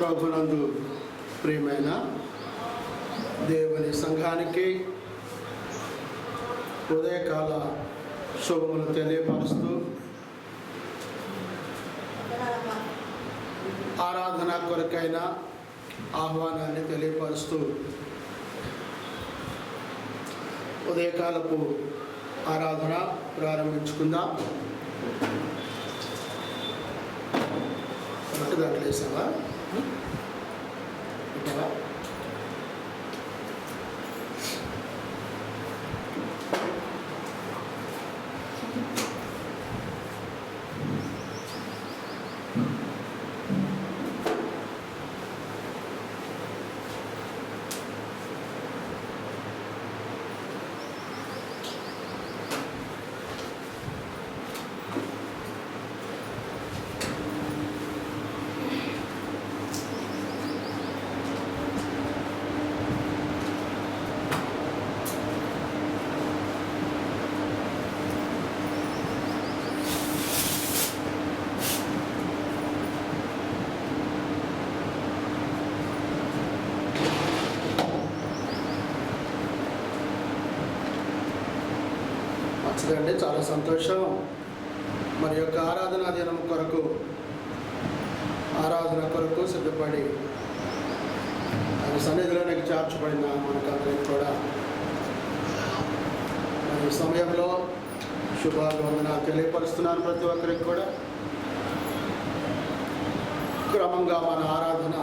ప్రభునందు ప్రియమైన దేవుని సంఘానికి ఉదయకాల శుభములు తెలియపరుస్తూ ఆరాధన కొరకైన ఆహ్వానాన్ని తెలియపరుస్తూ ఉదయకాలపు ఆరాధన ప్రారంభించుకుందాం. దాంట్లో వేసావా పెట్టావా? మంచిదండి, చాలా సంతోషం. మరి యొక్క ఆరాధనా దినం కొరకు ఆరాధన కొరకు సిద్ధపడి ఆయన సన్నిధిలోనికి చేర్చబడిన మనకందరికి కూడా ఈ సమయంలో శుభాభివందనాలు తెలియపరుస్తున్నాను. ప్రతి ఒక్కరికి కూడా క్రమంగా మన ఆరాధన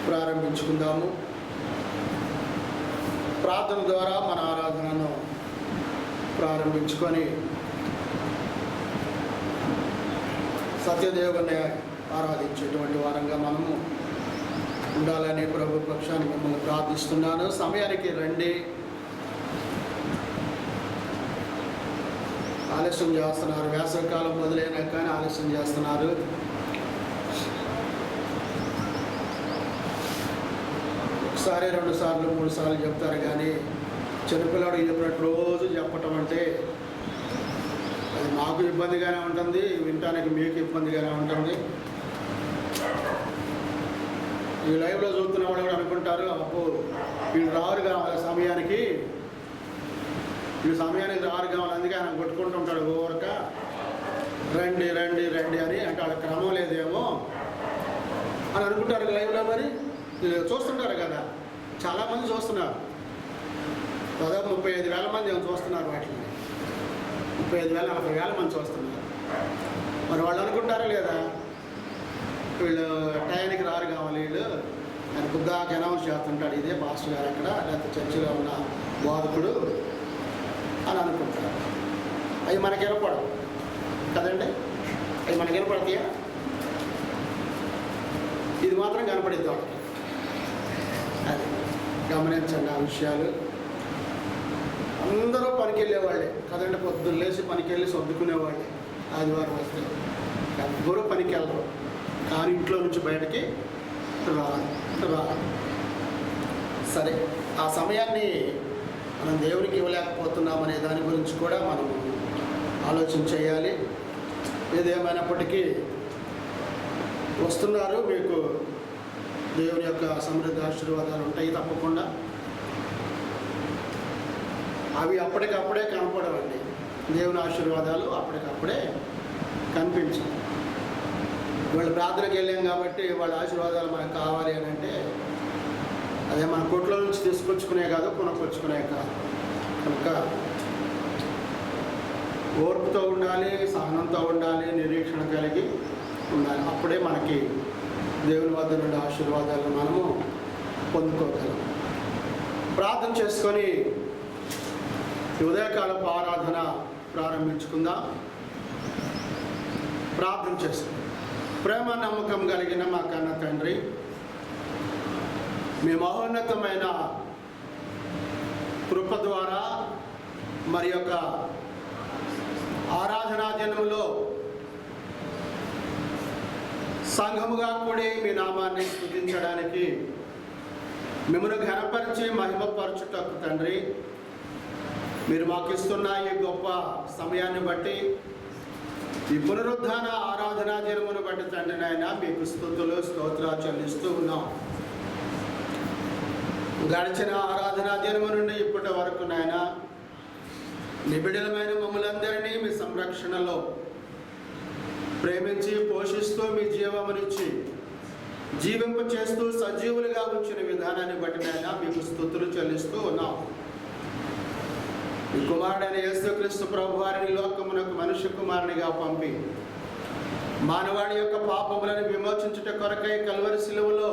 ప్రారంభించుకుందాము. ప్రార్థన ద్వారా మన ఆరాధనను ప్రారంభించుకొని సత్యదేవుని ఆరాధించేటువంటి వారంగా మనము ఉండాలని ప్రభు పక్షాన్ని మిమ్మల్ని ప్రార్థిస్తున్నాను. సమయానికి రండి. ఆలస్యం చేస్తున్నారు. వేసవికాలం మొదలైనా కానీ ఆలస్యం చేస్తున్నారు. ఒకసారి 2 సార్లు 3 సార్లు చెప్తారు, కానీ చిన్నపిల్లాడు చెప్పినట్టు రోజు చెప్పటం అంటే అది మాకు ఇబ్బందిగానే ఉంటుంది, వినటానికి మీకు ఇబ్బందిగానే ఉంటుంది. ఈ లైవ్లో చూస్తున్న వాళ్ళు కూడా అనుకుంటారు, అప్పు వీళ్ళు రారు కావాలి సమయానికి, వీళ్ళు సమయానికి రారు కావాలి, అందుకే ఆయన కొట్టుకుంటుంటాడు ఊరక రండి రండి రండి అని. అంటే వాళ్ళ క్రమం లేదేమో అని అనుకుంటారు లైవ్లో. మరి చూస్తుంటారు కదా, చాలామంది చూస్తున్నారు. దాదాపు 35,000 మంది ఏమో చూస్తున్నారు. వాటిని 35,000 40,000 మంది చూస్తున్నారు. మరి వాళ్ళు అనుకుంటారా లేదా, వీళ్ళు టయానికి రారు కావాలి, వీళ్ళు ఆయన కొద్దాక అనౌన్స్ చేస్తుంటాడు, ఇదే పాస్టర్ గారు అక్కడ, లేకపోతే చర్చిలో ఉన్న బోధకుడు అని అనుకుంటారు. అవి మనకి వినపడవు కదండి, అవి మనకి వినపడతాయా? ఇది మాత్రం కనపడిద్ది వాళ్ళకి. అది గమనించండి ఆ విషయాలు. అందరూ పనికి వెళ్ళేవాళ్ళే కదండి, పొద్దున్న లేచి పనికి వెళ్ళి సర్దుకునేవాళ్ళే. ఆదివారం వస్తే ఎవ్వరూ పనికి వెళ్ళరు, కానీ ఇంట్లో నుంచి బయటకి రారు. సరే, ఆ సమయాన్ని మనం దేవునికి ఇవ్వలేకపోతున్నామనే దాని గురించి కూడా మనం ఆలోచన చేయాలి. ఏదేమైనప్పటికీ వస్తున్నారు, మీకు దేవుని యొక్క సమృద్ధి ఆశీర్వాదాలు ఉంటాయి తప్పకుండా. అవి అప్పటికప్పుడే కనపడవండి. దేవుని ఆశీర్వాదాలు అప్పటికప్పుడే కనిపించవు. వాళ్ళు ప్రార్థనకి వెళ్ళాం కాబట్టి వాళ్ళ ఆశీర్వాదాలు మనకు కావాలి అని అంటే అదే మన కొట్లో నుంచి తీసుకొచ్చుకునే కాదు, కొనుక్కొచ్చుకునే కాదు. కనుక ఓర్పుతో ఉండాలి, సహనంతో ఉండాలి, నిరీక్షణ కలిగి ఉండాలి. అప్పుడే మనకి దేవుని వద్ద నుండి ఆశీర్వాదాలను మనము పొందుకోగలం. ప్రార్థన చేసుకొని ఉదయకాలపు ఆరాధన ప్రారంభించుకుందాం. ప్రార్థన చేసుకుందాం. ప్రేమ నమ్మకం కలిగిన మా కన్న తండ్రి, మీ మహోన్నతమైన కృప ద్వారా మరి యొక్క ఆరాధనా దినంలో సంఘముగా కూడి మీ నామాన్ని స్తుతించడానికి, మిమ్మల్ని ఘనపరిచి మహిమపరచుటకు తండ్రి మీరు మాకు ఇస్తున్న ఈ గొప్ప సమయాన్ని బట్టి, ఈ పునరుద్ధాన ఆరాధన ఆరాధనా దినమును బట్టి తండ్రి నాయన మీకు స్తుతులు స్తోత్రాలు చెల్లిస్తూ ఉన్నాం. గడిచిన ఆరాధనా దినము నుండి ఇప్పటి వరకు నాయన నిబిడలమైన మమ్మలందరినీ మీ సంరక్షణలో ప్రేమించి పోషిస్తూ మీ జీవమునిచ్చి జీవింప చేస్తూ సజీవులుగా ఉంచిన విధానాన్ని బట్టి నాయన మీకు స్తుతులు చెల్లిస్తూ ఉన్నాం. ఈ కుమారుడైన యేసుక్రీస్తు ప్రభు వారిని లోకమునకు మనుష్య కుమారునిగా పంపి మానవాడి యొక్క పాపములను విమోచించుట కొరకై కల్వరి శిలువలో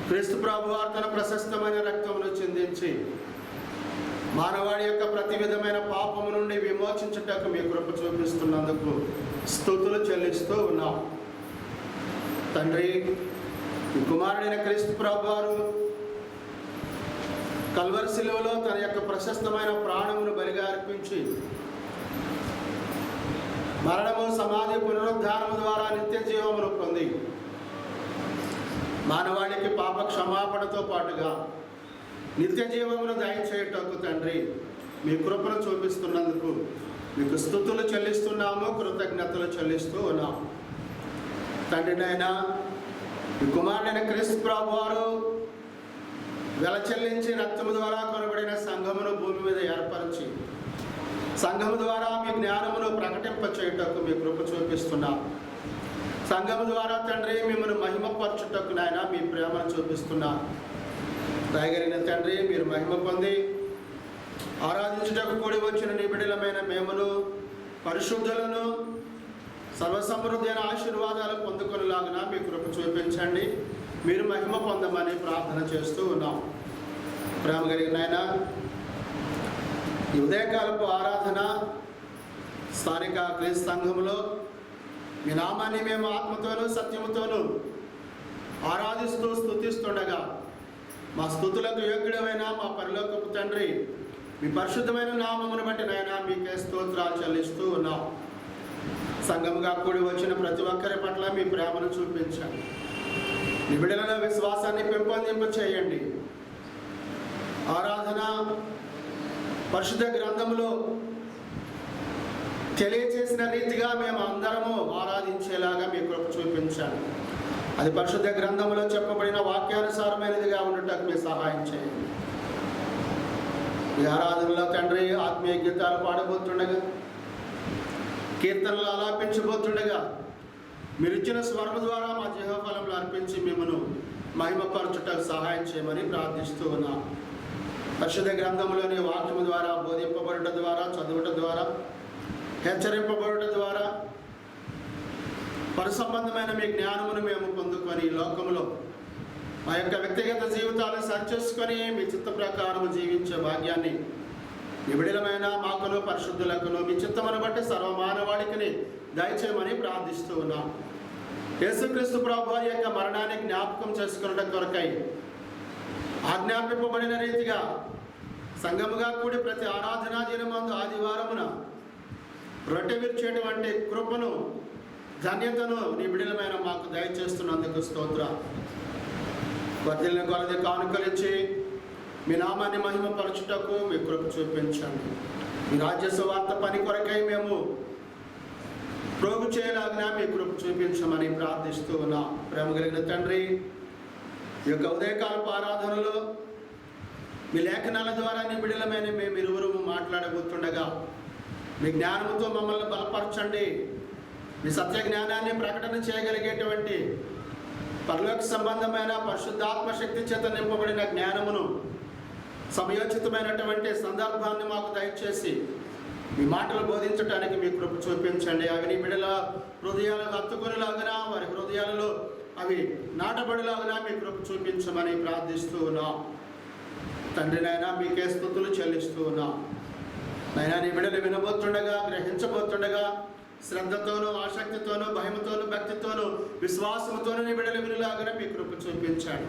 క్రీస్తు ప్రభు వారు తన ప్రశస్తమైన రక్తమును చిందించి మానవాడి యొక్క ప్రతి విధమైన పాపము నుండి విమోచించుటకు మీ కృప చూపిస్తున్నందుకు స్తుతులు చెల్లిస్తూ ఉన్నాం. తండ్రి, ఈ కుమారుడైన క్రీస్తు ప్రభు వారు కల్వరి శిలువలో తన యొక్క ప్రశస్తమైన ప్రాణమును బలిగా అర్పించి మరణము సమాధి పునరుద్ధానము ద్వారా నిత్య జీవమును పొంది మానవాళికి పాప క్షమాపణతో పాటుగా నిత్య జీవమును దయచేయటకు తండ్రి మీ కృపను చూపిస్తున్నందుకు మీకు స్తుతులు చెల్లిస్తున్నాము, కృతజ్ఞతలు చెల్లిస్తూ ఉన్నాం. తండ్రి నాయన, ఈ కుమారుడైన క్రీస్తు ప్రభు వారు వెల చెల్లించి రక్తము ద్వారా కొనబడిన సంఘమును భూమి మీద ఏర్పరిచి సంఘము ద్వారా మీ జ్ఞానమును ప్రకటింప చేయుటకు మీ కృప చూపిస్తున్నాం. సంఘము ద్వారా తండ్రి మిమ్మల్ని మహిమపరచుటకు నాయన మీ ప్రేమను చూపిస్తున్నా. దయగలిగిన తండ్రి, మీరు మహిమ పొంది ఆరాధించుటకు కూడి వచ్చిన నిబిడలమైన మేమును పరిశుద్ధులను సర్వసమృద్ధి అయిన ఆశీర్వాదాలు పొందుకొనిలాగున మీ కృప చూపించండి. మీరు మహిమ పొందమని ప్రార్థన చేస్తూ ఉన్నాం. ప్రేమ కలిగిన ఆయన, ఈ ఉదయకాలపు ఆరాధన స్థానిక క్రీస్తు సంఘంలో మీ నామాన్ని మేము ఆత్మతోనూ సత్యముతోనూ ఆరాధిస్తూ స్తుతిస్తుండగా మా స్తుతులకు యోగ్యుడమైన మా పరలోకపు తండ్రి, మీ పరిశుద్ధమైన నామమును బట్టి నాయన మీకే స్తోత్రాలు చెల్లిస్తూ ఉన్నాం. సంఘముగా కూడి వచ్చిన ప్రతి ఒక్కరి పట్ల మీ ప్రేమను చూపించండి. నిబిడలలో విశ్వాసాన్ని పెంపొందింప చేయండి. ఆరాధన పరిశుద్ధ గ్రంథములో తెలియచేసిన రీతిగా మేము అందరము ఆరాధించేలాగా మీ కృప చూపించండి. అది పరిశుద్ధ గ్రంథములో చెప్పబడిన వాక్యానుసారమైనదిగా ఉండటకు మీరు సహాయం చేయండి. ఈ ఆరాధనలో తండ్రి ఆత్మీయ గీతాలు పాడబోతుండగా, కీర్తనలు ఆలాపించబోతుండగా మీరు ఇచ్చిన స్వరము ద్వారా మా జీవఫలములు అర్పించి మిమ్మను మహిమపరచుటకు సహాయం చేయమని ప్రార్థిస్తూ ఉన్నాం. పరిశుద్ధ గ్రంథంలోని వాక్యము ద్వారా బోధింపబడుట ద్వారా, చదువుట ద్వారా, హెచ్చరింపబడుట ద్వారా పరిసంబంధమైన మీ జ్ఞానమును మేము పొందుకొని ఈ లోకంలో మా యొక్క వ్యక్తిగత జీవితాలను సరిచేసుకొని మీ చిత్త ప్రకారం జీవించే భాగ్యాన్ని నిబిడలమైన మాకును పరిశుద్ధులకును మీ చిత్తమును బట్టి సర్వమానవాళికి దయచేయమని ప్రార్థిస్తూ ఉన్నాం. యేసుక్రీస్తు ప్రభు వారి యొక్క మరణాన్ని జ్ఞాపకం చేసుకున్నట కొరకై ఆజ్ఞాపింపబడిన రీతిగా సంఘముగా కూడి ప్రతి ఆరాధనా దినమందు ఆదివారమున రొట్టె విరిచేటువంటి కృపను, ధన్యతను నిబిడలమైన మాకు దయచేస్తున్నందుకు స్తోత్ర. వర్ధిల్లిన కొలది కానుకలిచ్చి మీ నామాన్ని మహిమపరచుటకు మీ కృప చూపించండి. మీ రాజ్య సువార్త పని కొరకై మేము ప్రోగు చేయలాగినా మీ కృప చూపించమని ప్రార్థిస్తూ ఉన్నాం. ప్రేమ కలిగిన తండ్రి, ఈ యొక్క ఉదయకాలపు ఆరాధనలో మీ లేఖనాల ద్వారా నిబిడలమైన మేము ఇరువురు మాట్లాడబోతుండగా మీ జ్ఞానముతో మమ్మల్ని బలపరచండి. మీ సత్య జ్ఞానాన్ని ప్రకటన చేయగలిగేటువంటి పరలోక సంబంధమైన పరిశుద్ధాత్మ శక్తి చేత నింపబడిన జ్ఞానమును, సమయోచితమైనటువంటి సందర్భాన్ని మాకు దయచేసి మీ మాటలు బోధించడానికి మీ కృప చూపించండి. అవి నీ బిడ్డల హృదయాలకు హత్తుకునేలాగా, వారి హృదయాలలో అవి నాటబడిలాగా మీ కృప చూపించమని ప్రార్థిస్తూ ఉన్నాం. తండ్రి నాయన, మీకే స్తుతులు చెల్లిస్తూ ఉన్నాం. నాయన, నీ బిడ్డలు వినబోతుండగా, గ్రహించబోతుండగా శ్రద్ధతోనూ, ఆసక్తితోనూ, భయముతోనూ, భక్తితోనూ, విశ్వాసంతోనూ నీ బిడ్డలు వినులాగా మీ కృప చూపించండి.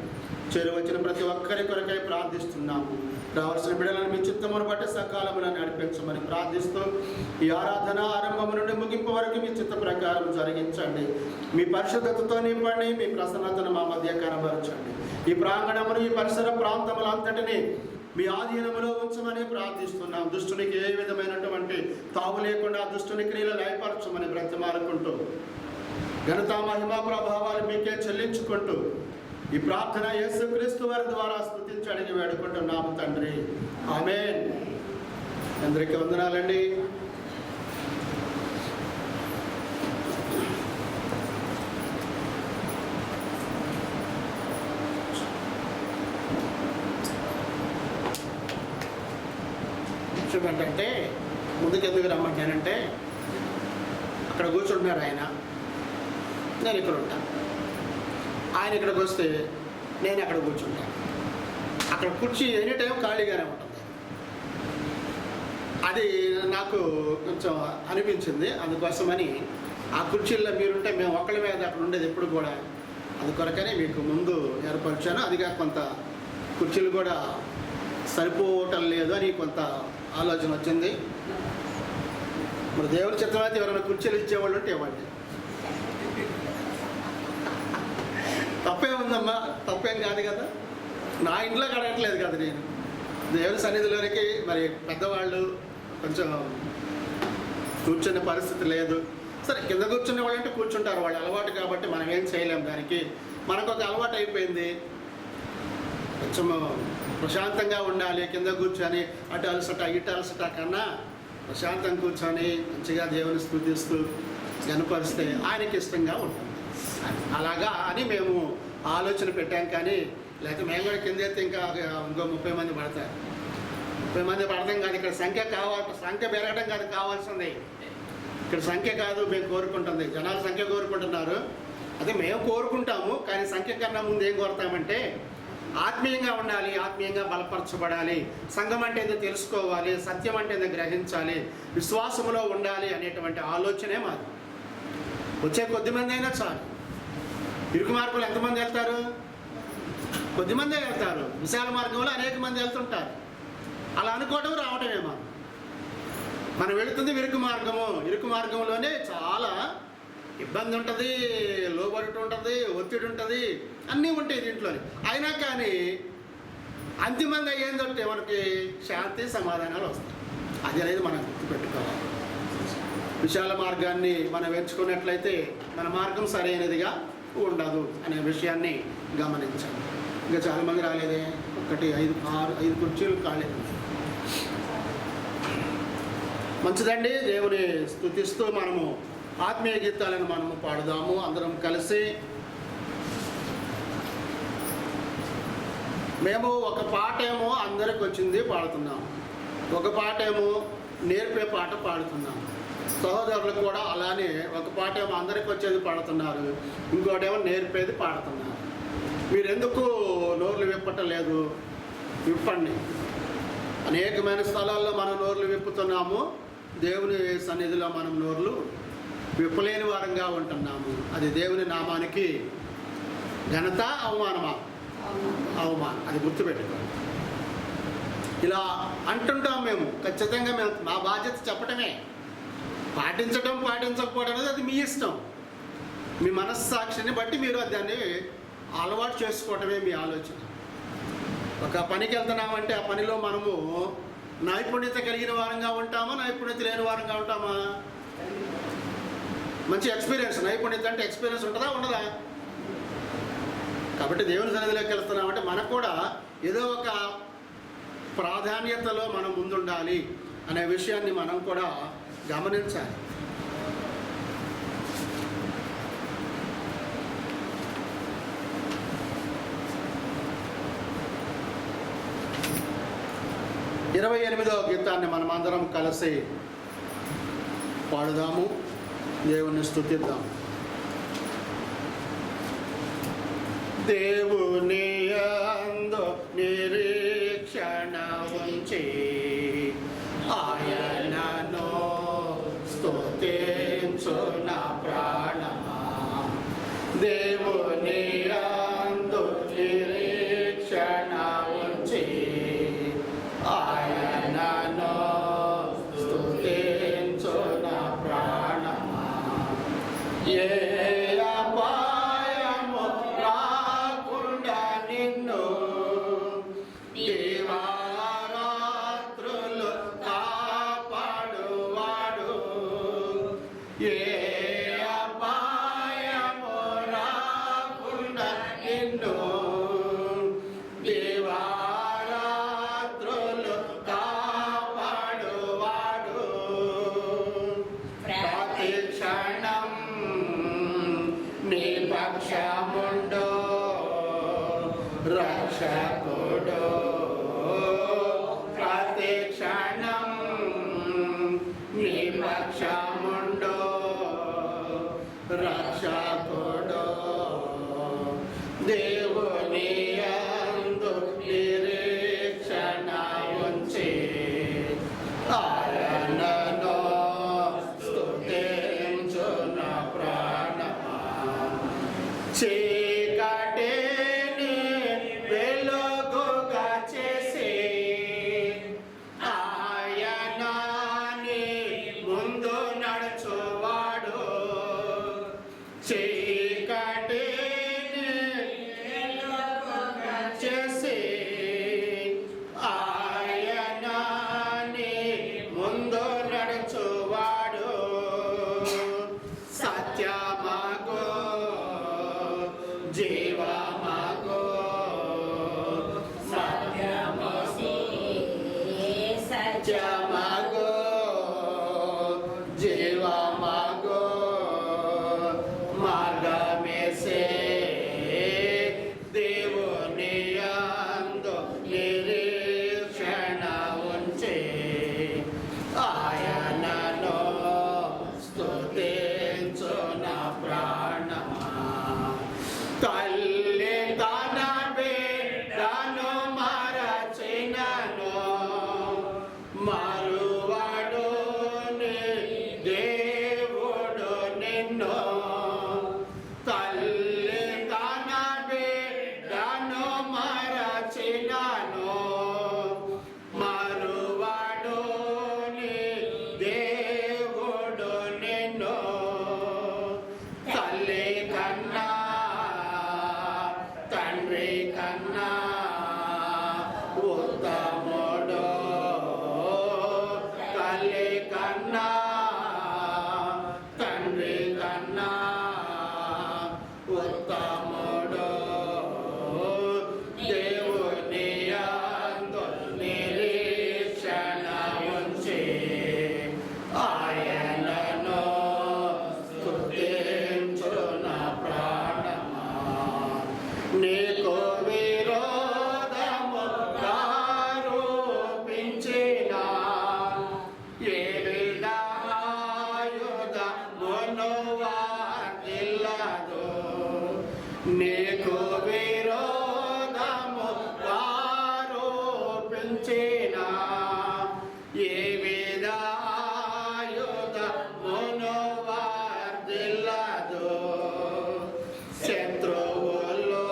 చేరువచ్చిన ప్రతి ఒక్కరి కొరకై ప్రార్థిస్తున్నాము. రావాల్సిన బిడ్డలను మీ చిత్తమును బట్టి సకాలమున నడిపించమని ప్రార్థిస్తూ ఈ ఆరాధన ఆరంభం నుండి ముగింపు వరకు మీ చిత్త ప్రకారం జరిగించండి. మీ పరిశుద్ధతతో నింపండి. మీ ప్రసన్నతను మా మధ్య కనబరచండి. ఈ ప్రాంగణమును, ఈ పరిసర ప్రాంతములంతటినీ మీ ఆధీనంలో ఉంచమని ప్రార్థిస్తున్నాం. దుష్టునికి ఏ విధమైనటువంటి తావు లేకుండా దుష్టుని క్రియలు లయపరచమని బ్రతిమాలుకుంటూ ఘనత మహిమ ప్రభావాలు మీకే చెల్లించుకుంటూ ఈ ప్రార్థన యేసుక్రీస్తు వారి ద్వారా స్తుతించి అడిగి వేడుకుంటున్నాము తండ్రి. ఆమేన్. అందరికీ వందనాలండి. ఏంటంటే ముందుకు ఎందుకు రమ్మంటానంటే అక్కడ కూర్చుంటున్నారు ఆయన, నేను ఇక్కడ ఉంటాను. ఆయన ఇక్కడికి వస్తే నేను అక్కడ కూర్చుంటాను. అక్కడ కుర్చీ ఎనీ టైం ఖాళీగానే ఉంటుంది. అది నాకు కొంచెం అనిపించింది. అందుకోసమని ఆ కుర్చీల్లో మీరుంటే మేము ఒక్కళ్ళ మీద అక్కడ ఉండేది ఎప్పుడు కూడా. అందుకొరకనే మీకు ముందు ఏర్పరిచాను. అదిగా కొంత కుర్చీలు కూడా సరిపోవటం లేదు అని కొంత ఆలోచన వచ్చింది. మరి దేవుని చిత్తం అయితే ఎవరైనా కుర్చీలు ఇచ్చేవాళ్ళు ఉంటే ఇవ్వండి. తప్పేం ఉందమ్మా, తప్పేం కాదు కదా. నా ఇంట్లో కడగట్లేదు కదా నేను. దేవుని సన్నిధిలోనికి మరి పెద్దవాళ్ళు కొంచెం కూర్చునే పరిస్థితి లేదు. సరే, కింద కూర్చునే వాళ్ళు అంటే కూర్చుంటారు, వాళ్ళు అలవాటు కాబట్టి మనం ఏం చేయలేము. దానికి మనకు ఒక అలవాటు అయిపోయింది. కొంచెం ప్రశాంతంగా ఉండాలి. కింద కూర్చొని అటు అలసట ఇటు అలసట కన్నా ప్రశాంతంగా కూర్చొని మంచిగా దేవుని స్తుతిస్తూ గనపరిస్తే ఆయనకి ఇష్టంగా ఉంటుంది. అలాగా అని మేము ఆలోచన పెట్టాం. కానీ లేకపోతే మేము కూడా కింద అయితే ఇంకా ఇంకో 30 మంది పడతారు. 30 మంది పడతాం కాదు. ఇక్కడ సంఖ్య పెరగడం కాదు కావాల్సింది. ఇక్కడ సంఖ్య కాదు మేము కోరుకుంటుంది, జనాల సంఖ్య కోరుకుంటున్నారు. అదే మేము కోరుకుంటాము. కానీ సంఖ్య కన్నా ముందు ఏం కోరుతామంటే ఆత్మీయంగా ఉండాలి, ఆత్మీయంగా బలపరచబడాలి, సంఘం అంటే ఏదో తెలుసుకోవాలి, సత్యం అంటే ఏదో గ్రహించాలి, విశ్వాసంలో ఉండాలి అనేటువంటి ఆలోచనే మాది. వచ్చే కొద్దిమంది అయినా చాలు. ఇరుకు మార్గంలో ఎంతమంది వెళ్తారు? కొద్దిమందే వెళ్తారు. విశాల మార్గంలో అనేక మంది వెళ్తుంటారు. అలా అనుకోవడం రావటమే మనం వెళుతుంది ఇరుకు మార్గము. ఇరుకు మార్గంలోనే చాలా ఇబ్బంది ఉంటుంది, లోబడి ఉంటుంది, ఒత్తిడి ఉంటుంది, అన్నీ ఉంటాయి దీంట్లోనే. అయినా కానీ అంతిమంగా ఏంటంటే మనకి శాంతి సమాధానాలు వస్తాయి. అది అనేది మనం గుర్తుపెట్టుకోవాలి. విశాల మార్గాన్ని మనం ఎంచుకున్నట్లయితే మన మార్గం సరైనదిగా ఉండదు అనే విషయాన్ని గమనించాలి. ఇంకా చాలామంది రాలేదే, 5 కుర్చీలు కాలేదు. మంచిదండి. దేవుని స్తుతిస్తూ మనము ఆత్మీయ గీతాలను మనము పాడుదాము అందరం కలిసి. మేము ఒక పాట ఏమో అందరికి వచ్చింది పాడుతున్నాము, ఒక పాట ఏమో నేర్పే పాట పాడుతున్నాము. సహోదరులకు కూడా అలానే ఒక పాట ఏమో అందరికి వచ్చేది పాడుతున్నారు, ఇంకోటేమో నేర్పేది పాడుతున్నారు. మీరు ఎందుకు నోర్లు విప్పటం లేదు? విప్పండి. అనేకమైన స్థలాల్లో మనం నోర్లు విప్పుతున్నాము. దేవుని సన్నిధిలో మనం నోర్లు విప్పలేని వారంగా ఉంటున్నాము. అది దేవుని నామానికి ఘనత, అవమానమా? అవమానం. అది గుర్తుపెట్టుకోండి. ఇలా అంటుంటాం మేము. ఖచ్చితంగా మేము మా బాధ్యత చెప్పటమే. పాటించడం పాటించకపోవడం అనేది అది మీ ఇష్టం. మీ మనస్సాక్షిని బట్టి మీరు దాన్ని అలవాటు చేసుకోవటమే మీ ఆలోచన. ఒక పనికి వెళ్తున్నామంటే ఆ పనిలో మనము నైపుణ్యత కలిగిన వారంగా ఉంటామా, నైపుణ్యత లేని వారంగా ఉంటామా? మంచి ఎక్స్పీరియన్స్, నైపుణ్యత అంటే ఎక్స్పీరియన్స్ ఉంటుందా ఉండదా? కాబట్టి దేవుని సన్నిధిలోకి వెళ్తున్నామంటే మనకు కూడా ఏదో ఒక ప్రాధాన్యతలో మనం ముందుండాలి అనే విషయాన్ని మనం కూడా గమనించాలి. ఇరవై 28వ గీతాన్ని మనం అందరం కలిసి పాడుదాము, దేవుని స్తుతిద్దాం. దేవుని యందు నిరీక్షణ ఉంచి ఆయనను స్తుతించు నా ప్రాణమా. దేవుని యందు నిరీక్షణ ఉంచి ఆయనను స్తుతించు నా ప్రాణమా. ఏ అపాయము రాకుండా నిన్ను దేవా పక్షముండో రక్షకుడో ప్రతి క్షణం నీ పక్షముండో రక్షకుడో దేవుని యందు నిరీక్షణ ఉంచి ఆయనను స్తుతించున ప్రాణమా చీకటిని వెలుగుగా చేసి ఆయన నీ ముందు నడుచువాడు చీకటిని వెలుగుగా చేసి ఆయన నీ ముందు నడుచువాడు సత్యమగు జీవమగు సత్యమగు జీవమగు మార్గమేసే దేవుని యందు నిరీక్షణ ఉంచి ఆయనను స్తుతించున ప్రాణమా తల్లి తన బిడ్డను మరచినను మరువడు నీ దేవుడు నిన్ను తల్లి తన బిడ్డను మరచినను మరువడు నీ దేవుడు నిన్ను తల్లి కన్నా తండ్రి కన్నా ఉత్తముడు తల్లి కన్నా తండ్రి కన్నా ఉత్తముడు దేవుని యందు నిరీక్షణ ఉంచి ఆయనను స్తుతించున ప్రాణమా నీకు విరోధముగా రూపించిన ఏ విధాయుధమును వాటిల్లదు నీకు విరోధముగా రూపించిన ఏ విధాయుధమును వాటిల్లదు శత్రువులు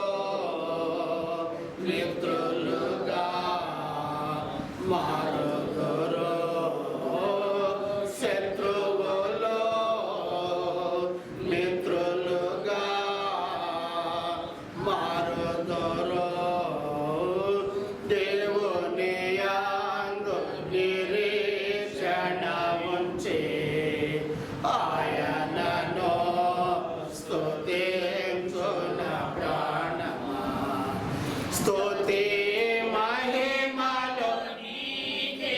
మిత్రులుగా మారుదురు శత్రువులు మిత్రులుగా మారుదురు దేవుని యందు నిరీక్షణ ఉంచి ఆయనను స్తుతించున ప్రాణమా స్తుతి మహిమలు నీకే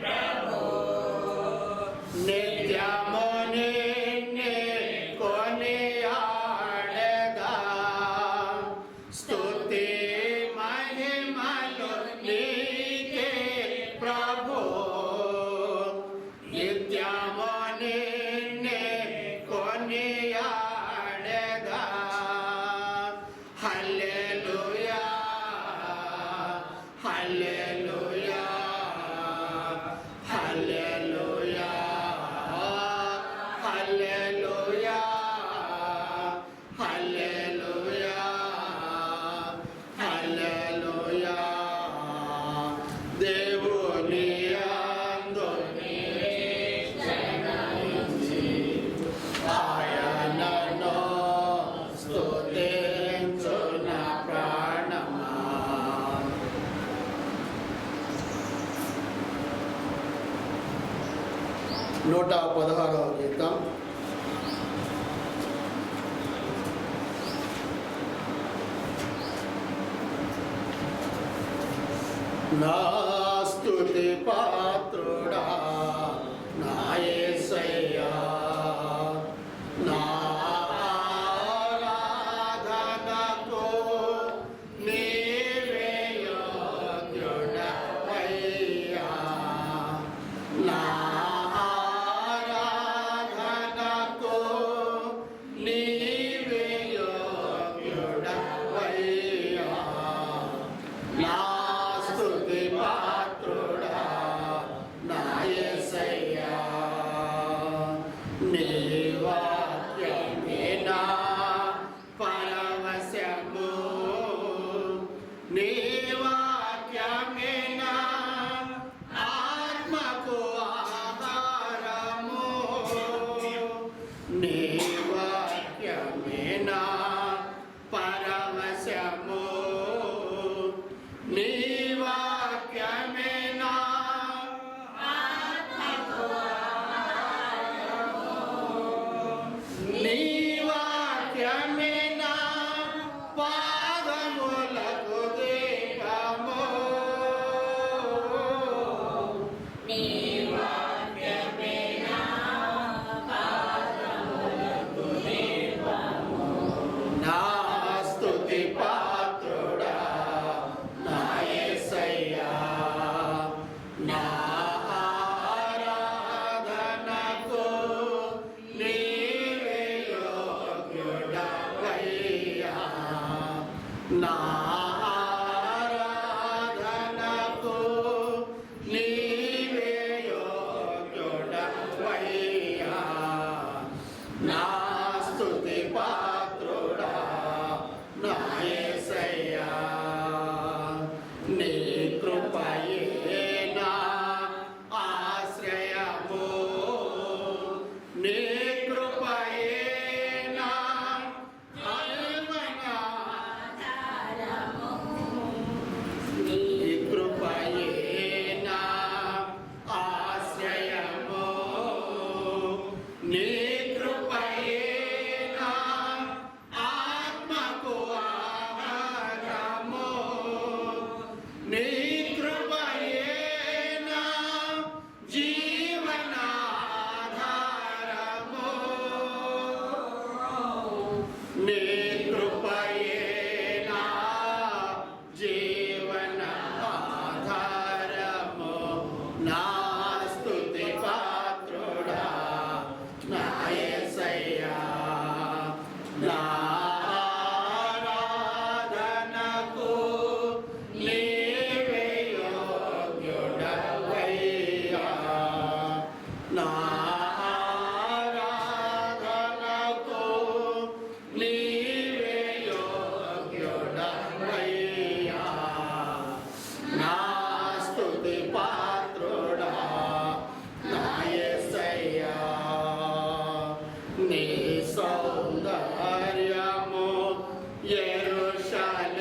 ప్రభు నిత్యము నిన్నే కొనియాడెదా స్తుతి మహిమలు నీకే ప్రభు నిత్యము నిన్నే కొనియాడెదా హల్లెలూయా హల్లెలూయా హల్లెలూయా హల్లెలూయా హల్లెలూయా హల్లెలూయా దేవుని యందు నిరీక్షణ ఉంచి ఆయనను స్తుతించున ప్రాణమా 116వ గీతం. నా స్తుతి పాత్రుడా నా యేసయ్యా, నా ఆరాధన నా ఆరాధనకు నీవే యోగ్యుడవయ్యా. నా ఆరాధనకు నీవే యోగ్యుడవయ్యా. నా స్తుతి పాత్రుడా నా యేసయ్యా. నీ సౌందర్యము యెరూషలేము